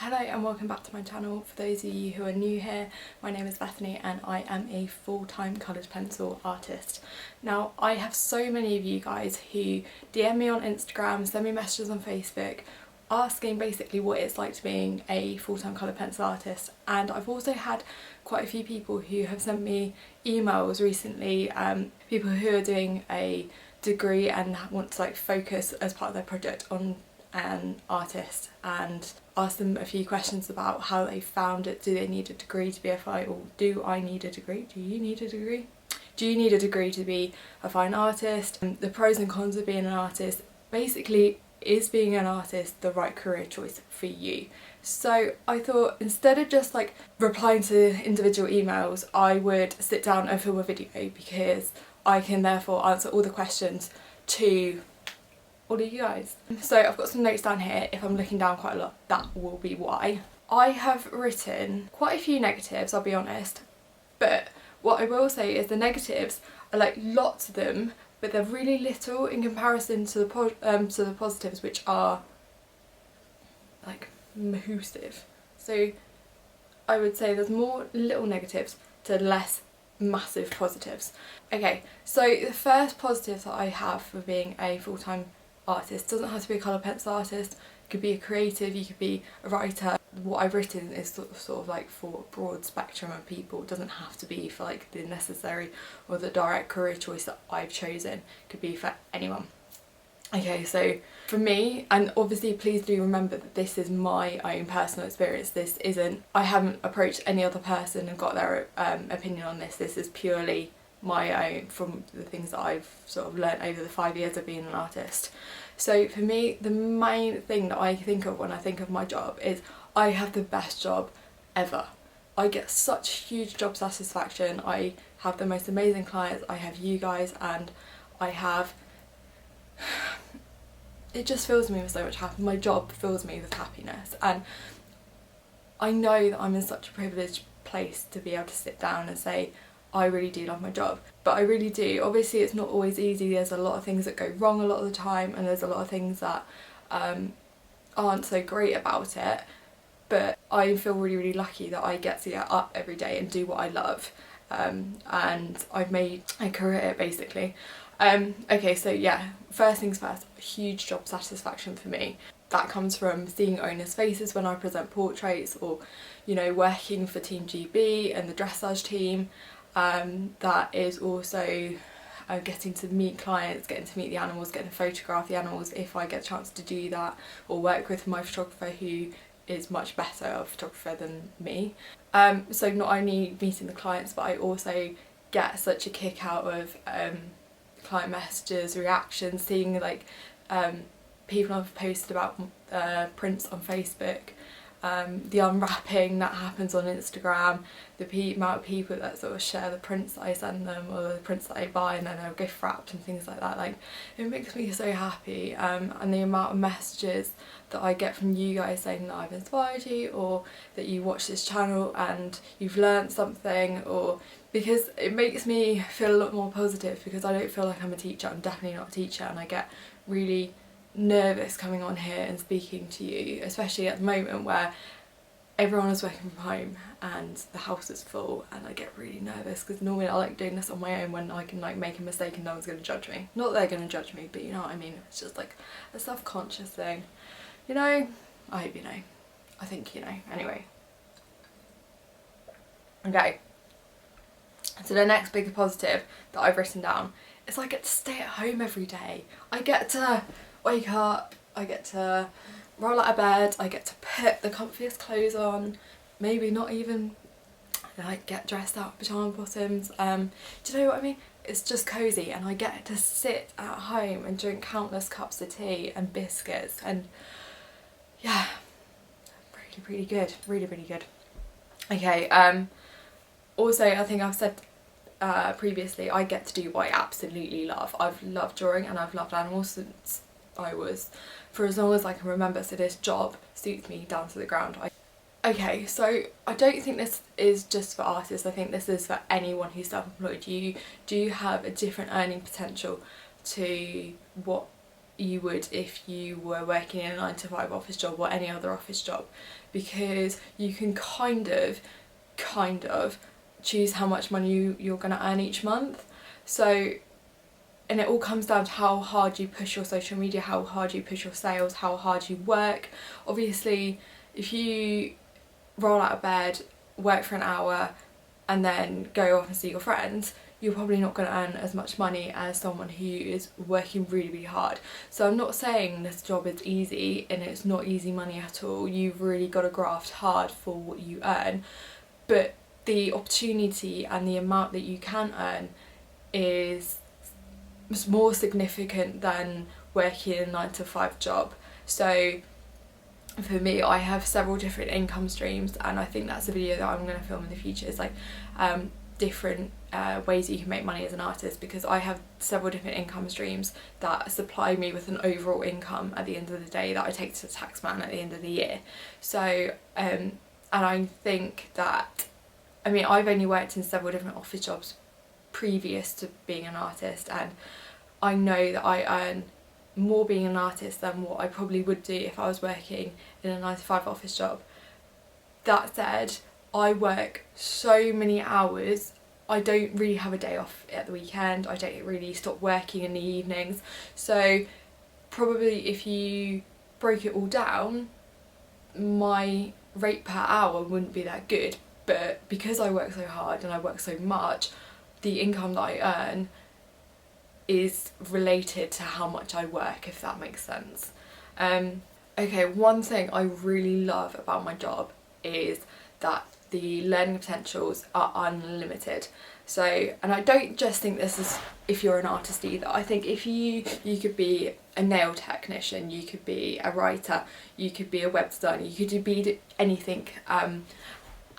Hello and welcome back to my channel. For those of you who are new here, my name is Bethany and I am a full-time coloured pencil artist. Now, I have so many of you guys who DM me on Instagram, send me messages on Facebook, asking basically what it's like to being a full-time coloured pencil artist, and I've also had quite a few people who have sent me emails recently, people who are doing a degree and want to focus as part of their project on an artist, and ask them a few questions about how they found it. Do they need a degree to be a fine, or do I need a degree? Do you need a degree? Do you need a degree to be a fine artist? The pros and cons of being an artist. Basically, is being an artist the right career choice for you? So I thought instead of just replying to individual emails, I would sit down and film a video, because I can therefore answer all the questions to all of you guys. So I've got some notes down here. If I'm looking down quite a lot, that will be why. I have written quite a few negatives, I'll be honest, but what I will say is the negatives are lots of them, but they're really little in comparison to the positives, which are massive. So I would say there's more little negatives to less massive positives. Okay, so the first positive that I have for being a full-time artist, doesn't have to be a colour pencil artist, you could be a creative, you could be a writer. What I've written is sort of for a broad spectrum of people. It doesn't have to be for the necessary or the direct career choice that I've chosen. It could be for anyone. Okay, so for me, and obviously please do remember that this is my own personal experience. This isn't, I haven't approached any other person and got their opinion on this. This is purely my own, from the things that I've sort of learnt over the 5 years of being an artist. So for me, the main thing that I think of when I think of my job is I have the best job ever. I get such huge job satisfaction. I have the most amazing clients. I have you guys, and I have, it just fills me with so much happiness. My job fills me with happiness, and I know that I'm in such a privileged place to be able to sit down and say I really do love my job. But I really do. Obviously it's not always easy. There's a lot of things that go wrong a lot of the time, and there's a lot of things that aren't so great about it, but I feel really lucky that I get to get up every day and do what I love, and I've made a career basically. Okay, so yeah, first things first, huge job satisfaction for me. That comes from seeing owners' faces when I present portraits, or working for Team GB and the dressage team. That is also getting to meet clients, getting to meet the animals, getting to photograph the animals if I get a chance to do that, or work with my photographer who is much better a photographer than me. So not only meeting the clients, but I also get such a kick out of client messages, reactions, seeing people have posted about prints on Facebook, the unwrapping that happens on Instagram, the amount of people that sort of share the prints that I send them, or the prints that I buy and then they're gift wrapped and things like that. It makes me so happy, and the amount of messages that I get from you guys saying that I've inspired you, or that you watch this channel and you've learnt something, or because it makes me feel a lot more positive, because I don't feel like I'm a teacher. I'm definitely not a teacher, and I get really nervous coming on here and speaking to you, especially at the moment where everyone is working from home and the house is full, and I get really nervous because normally I like doing this on my own when I can make a mistake and no one's going to judge me. Not that they're going to judge me, but you know what I mean. It's just a self-conscious thing, I hope you know. I think you know. Anyway, okay, so the next big positive that I've written down is I get to stay at home every day. I get to wake up, I get to roll out of bed, I get to put the comfiest clothes on, maybe not even get dressed out, pyjama bottoms, do you know what I mean? It's just cosy, and I get to sit at home and drink countless cups of tea and biscuits, and yeah, really good, really good. Okay, also I think I've said previously, I get to do what I absolutely love. I've loved drawing and I've loved animals since I was, for as long as I can remember, so this job suits me down to the ground. Okay, so I don't think this is just for artists. I think this is for anyone who's self-employed. You do have a different earning potential to what you would if you were working in a 9 to 5 office job or any other office job, because you can kind of choose how much money you're going to earn each month. So, and it all comes down to how hard you push your social media, how hard you push your sales, how hard you work. Obviously, if you roll out of bed, work for an hour and then go off and see your friends, you're probably not going to earn as much money as someone who is working really hard. So I'm not saying this job is easy, and it's not easy money at all. You've really got to graft hard for what you earn, but the opportunity and the amount that you can earn is more significant than working in a 9 to 5 job. So for me, I have several different income streams, and I think that's a video that I'm going to film in the future. It's like different ways that you can make money as an artist, because I have several different income streams that supply me with an overall income at the end of the day that I take to the tax man at the end of the year. So and I think that, I mean, I've only worked in several different office jobs previous to being an artist, and I know that I earn more being an artist than what I probably would do if I was working in a 9 to 5 office job. That said, I work so many hours. I don't really have a day off at the weekend. I don't really stop working in the evenings. So probably if you broke it all down, my rate per hour wouldn't be that good. But because I work so hard and I work so much, the income that I earn is related to how much I work, if that makes sense. Okay, one thing I really love about my job is that the learning potentials are unlimited. So, and I don't just think this is if you're an artist either. I think if you could be a nail technician, you could be a writer, you could be a web designer, you could be anything,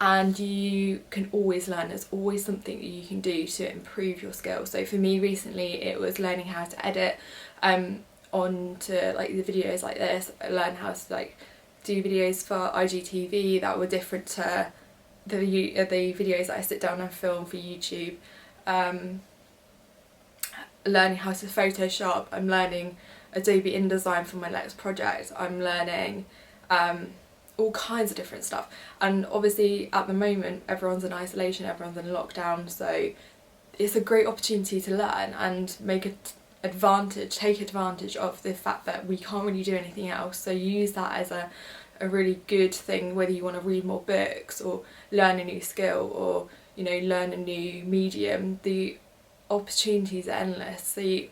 and you can always learn. There's always something that you can do to improve your skills. So for me recently, it was learning how to edit onto like the videos like this. I learned how to like do videos for IGTV that were different to the videos that I sit down and film for YouTube. Learning how to Photoshop. I'm learning Adobe InDesign for my next project. I'm learning all kinds of different stuff, and obviously at the moment everyone's in isolation, everyone's in lockdown, so it's a great opportunity to learn and take advantage of the fact that we can't really do anything else. So use that as a really good thing, whether you want to read more books or learn a new skill or, you know, learn a new medium. The opportunities are endless. See,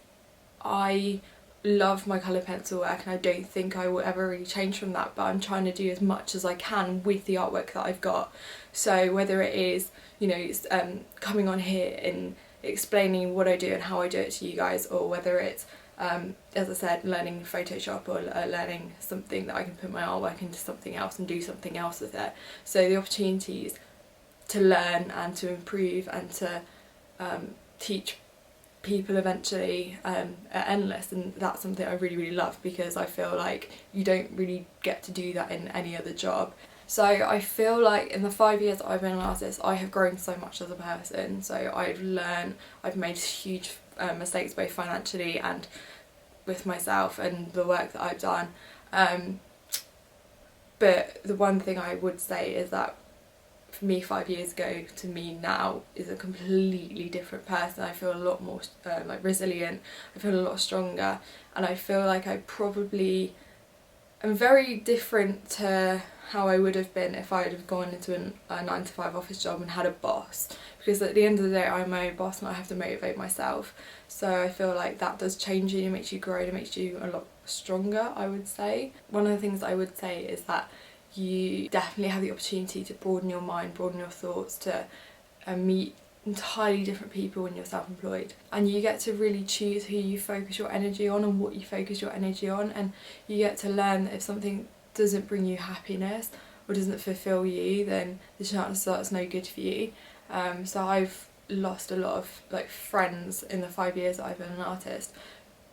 I love my colour pencil work, and I don't think I will ever really change from that, but I'm trying to do as much as I can with the artwork that I've got. So whether it is, you know, coming on here and explaining what I do and how I do it to you guys, or whether it's as I said, learning Photoshop, or learning something that I can put my artwork into something else and do something else with it. So the opportunities to learn and to improve and to teach people eventually are endless, and that's something I really love, because I feel like you don't really get to do that in any other job. So I feel like in the 5 years that I've been an artist, I have grown so much as a person. So I've made huge mistakes, both financially and with myself and the work that I've done. But the one thing I would say is that for me 5 years ago to me now is a completely different person. I feel a lot more like resilient, I feel a lot stronger, and I feel like I probably am very different to how I would have been if I had gone into a 9 to 5 office job and had a boss, because at the end of the day I'm my own boss and I have to motivate myself. So I feel like that does change you, it makes you grow, it makes you a lot stronger, I would say. One of the things I would say is that you definitely have the opportunity to broaden your mind, broaden your thoughts, to meet entirely different people when you're self-employed, and you get to really choose who you focus your energy on and what you focus your energy on, and you get to learn that if something doesn't bring you happiness or doesn't fulfill you, then the chances are it's no good for you. So I've lost a lot of like friends in the 5 years that I've been an artist,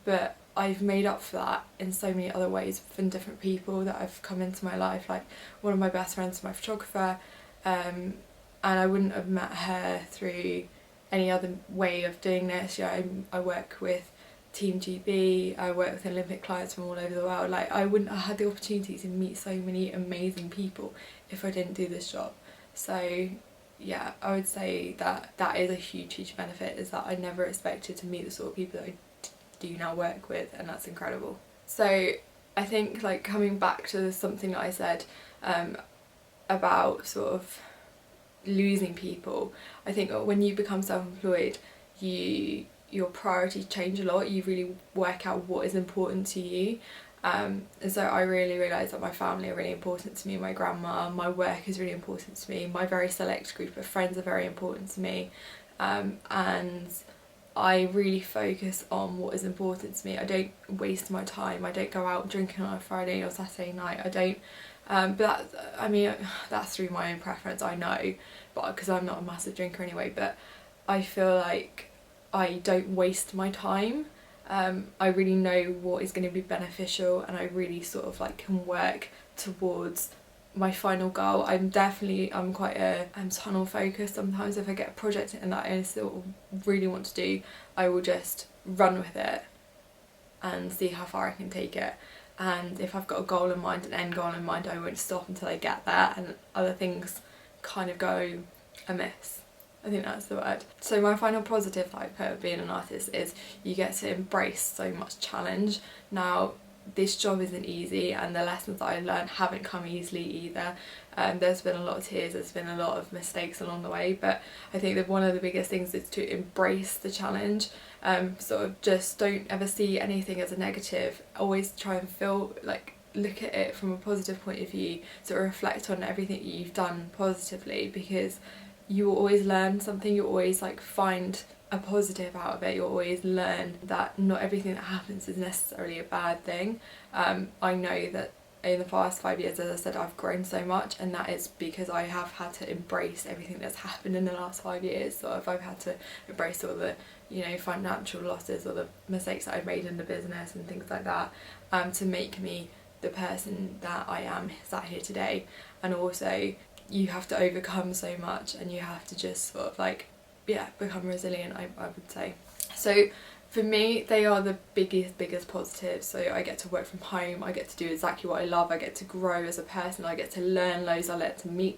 but I've made up for that in so many other ways from different people that have come into my life. Like one of my best friends is my photographer, and I wouldn't have met her through any other way of doing this. Yeah, I work with Team GB, I work with Olympic clients from all over the world. Like, I wouldn't have had the opportunity to meet so many amazing people if I didn't do this job. So yeah, I would say that that is a huge benefit, is that I never expected to meet the sort of people that I do now work with, and that's incredible. So I think, like, coming back to something that I said about sort of losing people, I think when you become self-employed, your priorities change a lot. You really work out what is important to you, and so I really realised that my family are really important to me, my grandma, my work is really important to me, my very select group of friends are very important to me, and I really focus on what is important to me. I don't waste my time, I don't go out drinking on a Friday or Saturday night, I don't, but that, I mean, that's through my own preference, I know, but because I'm not a massive drinker anyway, but I feel like I don't waste my time. I really know what is going to be beneficial, and I really sort of like can work towards my final goal. I'm quite a tunnel focused sometimes. If I get a project in that I still really want to do, I will just run with it and see how far I can take it. And if I've got a goal in mind, an end goal in mind, I won't stop until I get there, and other things kind of go amiss. I think that's the word. So my final positive that I put of being an artist is you get to embrace so much challenge. Now, this job isn't easy, and the lessons that I learned haven't come easily either. There's been a lot of tears, there's been a lot of mistakes along the way, but I think that one of the biggest things is to embrace the challenge. Sort of just don't ever see anything as a negative. Always try and look at it from a positive point of view, sort of reflect on everything you've done positively, because you will always learn something, you always like find a positive out of it, you'll always learn that not everything that happens is necessarily a bad thing. I know that in the past 5 years, as I said, I've grown so much, and that is because I have had to embrace everything that's happened in the last 5 years. So if I've had to embrace all the, you know, financial losses or the mistakes that I've made in the business and things like that, to make me the person that I am sat here today. And also you have to overcome so much, and you have to just sort of like, yeah, become resilient, I would say. So for me, they are the biggest positives. So I get to work from home, I get to do exactly what I love, I get to grow as a person, I get to learn loads, I get to meet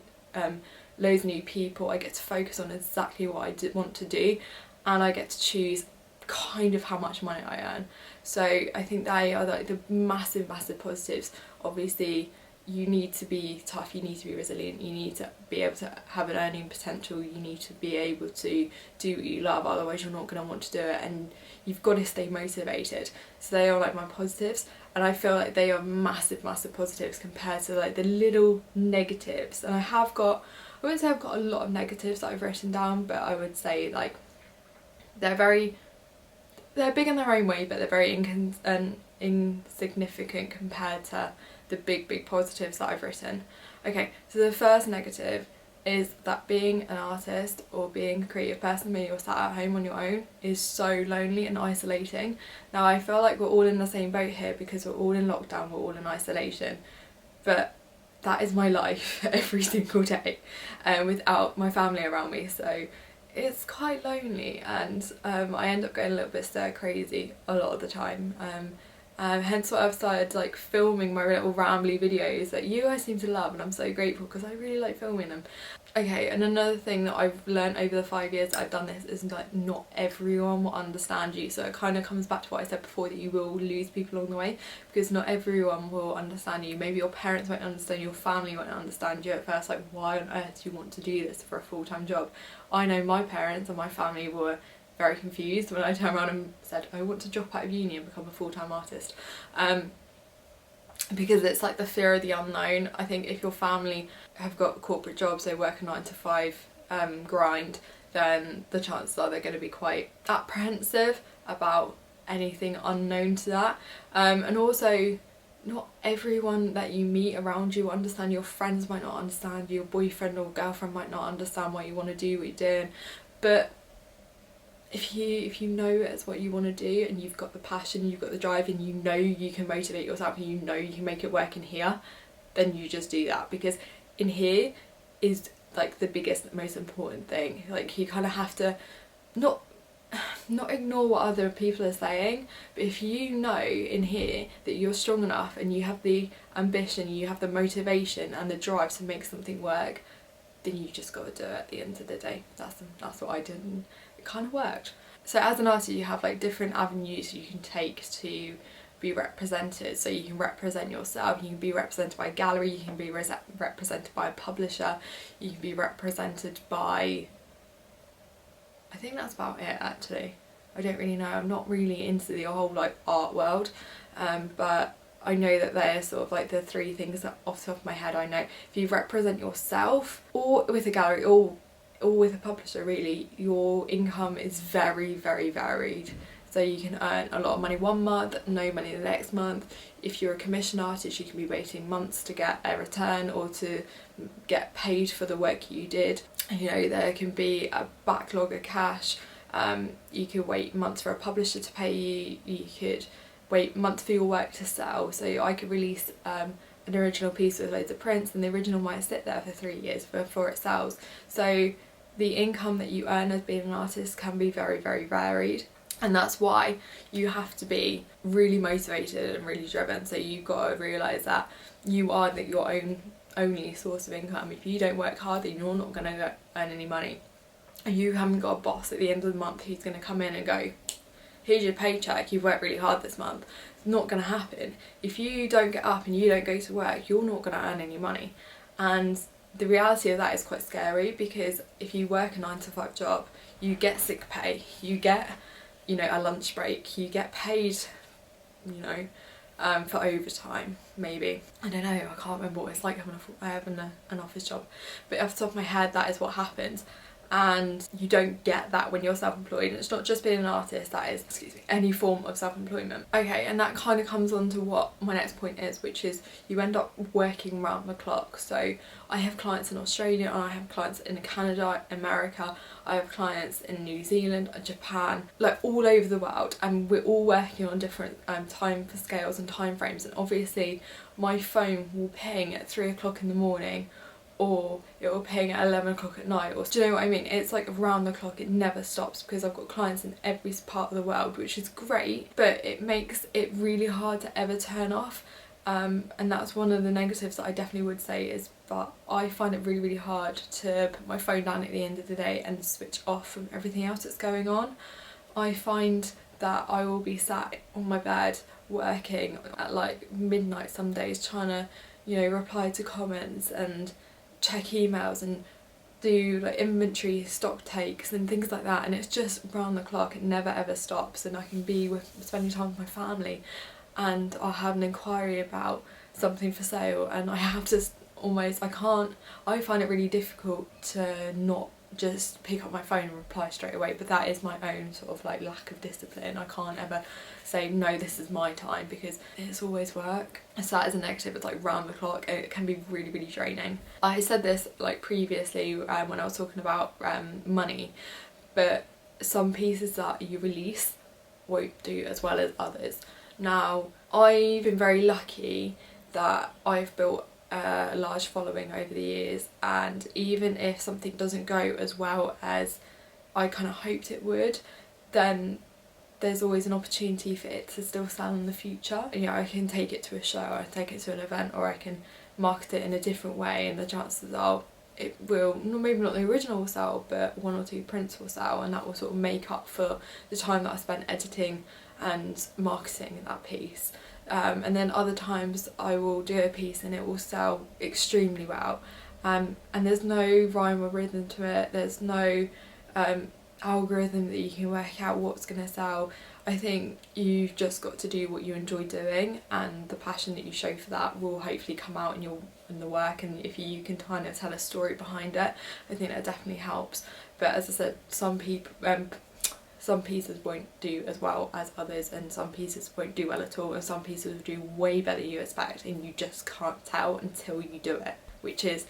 loads of new people, I get to focus on exactly what I want to do, and I get to choose kind of how much money I earn. So I think they are like the massive positives. Obviously you need to be tough, you need to be resilient, you need to be able to have an earning potential, you need to be able to do what you love, otherwise you're not going to want to do it, and you've got to stay motivated. So they are like my positives, and I feel like they are massive positives compared to like the little negatives. And I wouldn't say I've got a lot of negatives that I've written down, but I would say like they're big in their own way, but they're very insignificant compared to the big positives that I've written. Okay, so the first negative is that being an artist or being a creative person when you're sat at home on your own is so lonely and isolating. Now I feel like we're all in the same boat here because we're all in lockdown, we're all in isolation, but that is my life every single day without my family around me, so it's quite lonely, and I end up going a little bit stir crazy a lot of the time. Hence why I've started like filming my little rambly videos that you guys seem to love, and I'm so grateful because I really like filming them. Okay, and another thing that I've learned over the 5 years I've done this is like not everyone will understand you. So it kind of comes back to what I said before, that you will lose people along the way because not everyone will understand you. Maybe your parents won't understand, your family won't understand you at first, like why on earth do you want to do this for a full-time job? I know my parents and my family were very confused when I turned around and said I want to drop out of uni and become a full-time artist, because it's like the fear of the unknown. I think if your family have got corporate jobs, they work a 9 to 5 grind, then the chances are they're going to be quite apprehensive about anything unknown to that, and also not everyone that you meet around you will understand. Your friends might not understand, your boyfriend or girlfriend might not understand what you want to do, what you're doing, but if you know it's what you want to do and you've got the passion, you've got the drive, and you know you can motivate yourself and you know you can make it work in here, then you just do that, because in here is like the biggest, most important thing. Like you kind of have to, not not ignore what other people are saying, but if you know in here that you're strong enough and you have the ambition, you have the motivation and the drive to make something work, then you just got to do it at the end of the day. That's what I did, and it kind of worked. So as an artist, you have like different avenues you can take to be represented. So you can represent yourself, you can be represented by a gallery, you can be represented by a publisher, you can be represented by, I think that's about it actually. I don't really know, I'm not really into the whole like art world, but I know that they're sort of like the three things that off the top of my head I know. If you represent yourself, or with a gallery, or with a publisher really, your income is very, very varied. So you can earn a lot of money one month, no money the next month. If you're a commission artist, you can be waiting months to get a return or to get paid for the work you did. You know, there can be a backlog of cash. You could wait months for a publisher to pay you. You could wait months for your work to sell. So I could release an original piece with loads of prints, and the original might sit there for 3 years before it sells. So the income that you earn as being an artist can be very, very varied. And that's why you have to be really motivated and really driven. So you've got to realise that you are your own only source of income. If you don't work hard, then you're not going to earn any money. And you haven't got a boss at the end of the month who's going to come in and go, here's your paycheck, you've worked really hard this month. It's not going to happen. If you don't get up and you don't go to work, you're not going to earn any money. And the reality of that is quite scary, because if you work a 9 to 5 job, you get sick pay, you get, you know, a lunch break, you get paid, you know, for overtime, maybe. I don't know, I can't remember what it's like having an office job, but off the top of my head, that is what happens. And you don't get that when you're self-employed. And it's not just being an artist, that is, excuse me, any form of self-employment. Okay, and that kind of comes on to what my next point is, which is you end up working round the clock. So I have clients in Australia, and I have clients in Canada, America, I have clients in New Zealand, Japan, like all over the world, and we're all working on different time scales and time frames. And obviously my phone will ping at 3 o'clock in the morning, or it will ping at 11 o'clock at night, or do you know what I mean? It's like around the clock, it never stops, because I've got clients in every part of the world, which is great, but it makes it really hard to ever turn off. And that's one of the negatives that I definitely would say, is that I find it really, really hard to put my phone down at the end of the day and switch off from everything else that's going on. I find that I will be sat on my bed working at like midnight some days, trying to, you know, reply to comments and check emails and do like inventory stock takes and things like that, and it's just round the clock, it never ever stops. And I can be spending time with my family, and I'll have an inquiry about something for sale, and I have to I find it really difficult to not just pick up my phone and reply straight away, but that is my own sort of like lack of discipline. I can't ever say no, this is my time, because it's always work. So that is a negative. It's like round the clock, and it can be really, really draining. I said this like previously when I was talking about money, but some pieces that you release won't do as well as others. Now I've been very lucky that I've built a large following over the years, and even if something doesn't go as well as I kind of hoped it would, then there's always an opportunity for it to still sell in the future. You know, I can take it to a show, I take it to an event, or I can market it in a different way, and the chances are it will, maybe not the original will sell, but 1 or 2 prints will sell, and that will sort of make up for the time that I spent editing and marketing that piece. And then other times I will do a piece and it will sell extremely well, and there's no rhyme or rhythm to it, there's no algorithm that you can work out what's going to sell. I think you've just got to do what you enjoy doing, and the passion that you show for that will hopefully come out in the work, and if you can kind of tell a story behind it, I think that definitely helps. But as I said, some pieces won't do as well as others, and some pieces won't do well at all, and some pieces will do way better than you expect, and you just can't tell until you do it, which is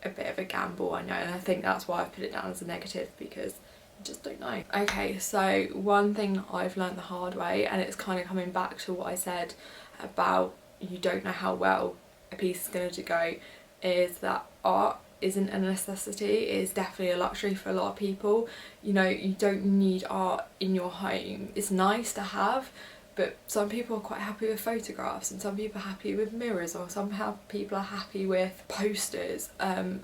a bit of a gamble, I know, and I think that's why I put it down as a negative, because you just don't know. Okay, so one thing I've learned the hard way, and it's kind of coming back to what I said about you don't know how well a piece is going to go, is that art isn't a necessity. It is definitely a luxury for a lot of people. You know, you don't need art in your home. It's nice to have, but some people are quite happy with photographs, and some people are happy with mirrors, or people are happy with posters.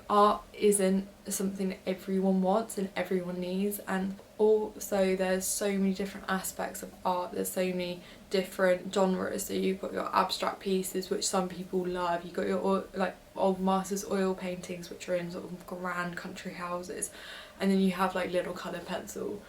Art isn't something that everyone wants and everyone needs, and also there's so many different aspects of art. There's so many different genres. So you've got your abstract pieces, which some people love. You've got your like old masters oil paintings, which are in sort of grand country houses, and then you have like little coloured pencil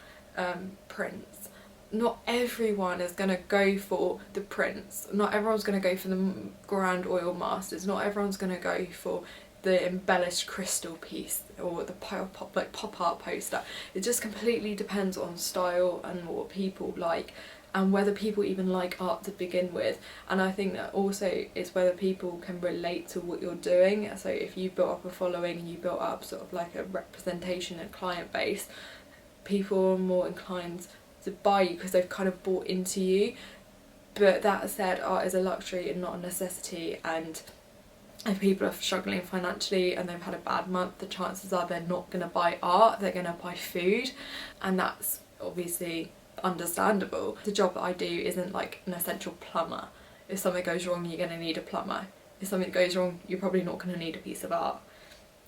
prints. Not everyone is going to go for the prints. Not everyone's going to go for the grand oil masters. Not everyone's going to go for the embellished crystal piece or the pop art poster. It just completely depends on style and what people like, and whether people even like art to begin with. And I think that also is whether people can relate to what you're doing. So if you built up a following and you built up sort of like a representation and client base, people are more inclined to buy you because they've kind of bought into you. But that said, art is a luxury and not a necessity, and if people are struggling financially and they've had a bad month, the chances are they're not going to buy art, they're going to buy food, and that's obviously understandable. The job that I do isn't like an essential plumber. If something goes wrong, you're going to need a plumber. If something goes wrong, you're probably not going to need a piece of art.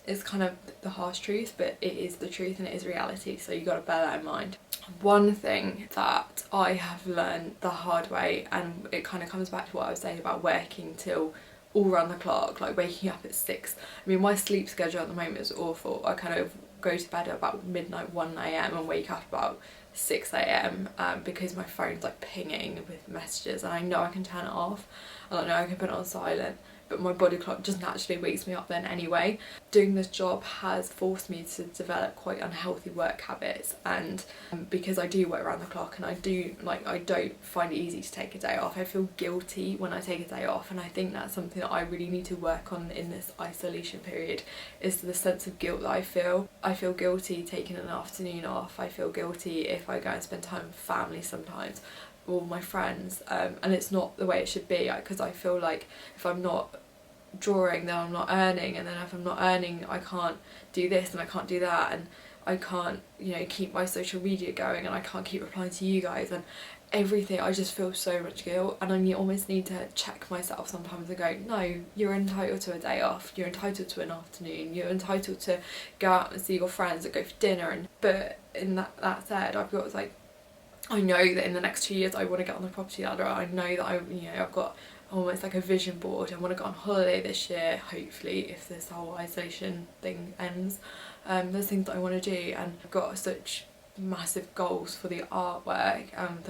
It's kind of the harsh truth, but it is the truth and it is reality, so you've got to bear that in mind. One thing that I have learned the hard way, and it kind of comes back to what I was saying about working till all around the clock, like waking up at 6. I mean, my sleep schedule at the moment is awful. I kind of go to bed at about midnight, 1 AM and wake up about 6 AM because my phone's like pinging with messages, and I know I can turn it off and I know I can put it on silent, but my body clock just naturally wakes me up then anyway. Doing this job has forced me to develop quite unhealthy work habits, and because I do work around the clock and I don't find it easy to take a day off. I feel guilty when I take a day off, and I think that's something that I really need to work on in this isolation period, is the sense of guilt that I feel. I feel guilty taking an afternoon off. I feel guilty if I go and spend time with family sometimes, or my friends, and it's not the way it should be, because I feel like if I'm not drawing then I'm not earning, and then if I'm not earning I can't do this and I can't do that, and I can't, you know, keep my social media going, and I can't keep replying to you guys and everything. I just feel so much guilt, and I almost need to check myself sometimes and go, no, you're entitled to a day off, you're entitled to an afternoon, you're entitled to go out and see your friends and go for dinner. And but in that said, I've got like, I know that in the next 2 years I want to get on the property ladder. I know that I've got almost like a vision board. I want to go on holiday this year, hopefully, if this whole isolation thing ends. There's things that I want to do, and I've got such massive goals for the artwork and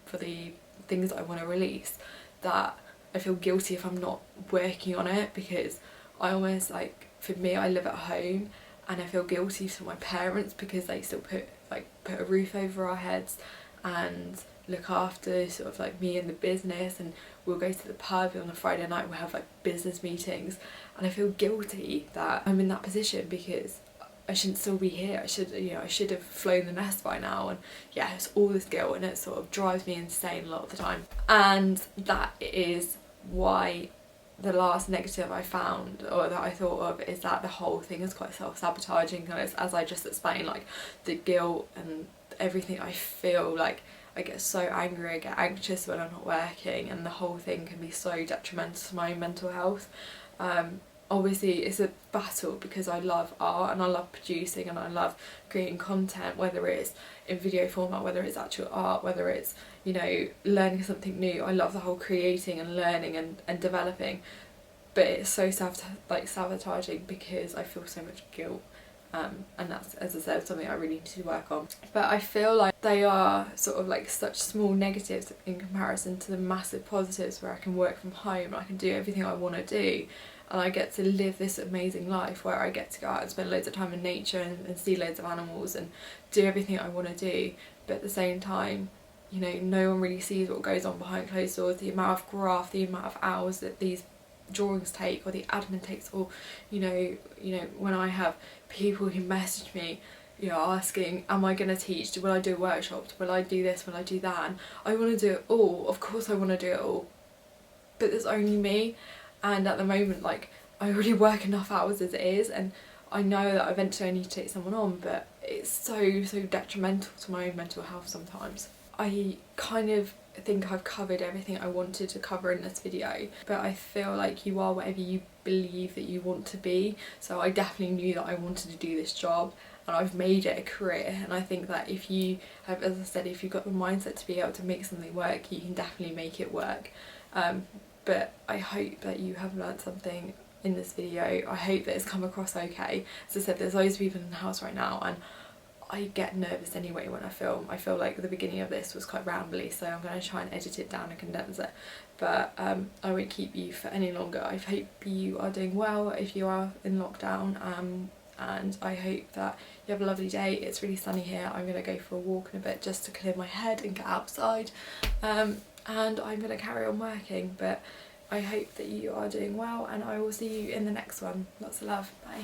for the things that I want to release, that I feel guilty if I'm not working on it, because I almost, like, for me, I live at home and I feel guilty for my parents because they still put a roof over our heads and look after sort of like me and the business, and we'll go to the pub on a Friday night, we'll have like business meetings, and I feel guilty that I'm in that position because I shouldn't still be here. I should have flown the nest by now, and yeah, it's all this guilt, and it sort of drives me insane a lot of the time. And that is why the last negative I found, or that I thought of, is that the whole thing is quite self-sabotaging, and it's, as I just explained, like the guilt and everything. I feel like I get so angry, I get anxious when I'm not working, and the whole thing can be so detrimental to my mental health. Obviously it's a battle because I love art and I love producing and I love creating content, whether it's in video format, whether it's actual art, whether it's, you know, learning something new. I love the whole creating and learning and developing, but it's so sabotaging because I feel so much guilt. And that's, as I said, something I really need to work on. But I feel like they are sort of like such small negatives in comparison to the massive positives, where I can work from home, I can do everything I want to do, and I get to live this amazing life where I get to go out and spend loads of time in nature and see loads of animals and do everything I want to do. But at the same time, you know, no one really sees what goes on behind closed doors, the amount of graft, the amount of hours that these drawings take, or the admin takes, or you know when I have people who message me, you know, asking, am I going to teach, will I do workshops, will I do this, will I do that, and I want to do it all. Of course I want to do it all, but there's only me, and at the moment, like, I already work enough hours as it is, and I know that eventually I need to take someone on, but it's so detrimental to my own mental health sometimes. I kind of think I've covered everything I wanted to cover in this video, but I feel like you are whatever you believe that you want to be. So I definitely knew that I wanted to do this job, and I've made it a career. And I think that if you have, as I said, if you've got the mindset to be able to make something work, you can definitely make it work. But I hope that you have learned something in this video. I hope that it's come across okay. As I said, there's loads of people in the house right now, and I get nervous anyway when I film. I feel like the beginning of this was quite rambly, so I'm going to try and edit it down and condense it. But I won't keep you for any longer. I hope you are doing well if you are in lockdown, and I hope that you have a lovely day. It's really sunny here. I'm going to go for a walk in a bit just to clear my head and get outside, and I'm going to carry on working. But I hope that you are doing well, and I will see you in the next one. Lots of love. Bye.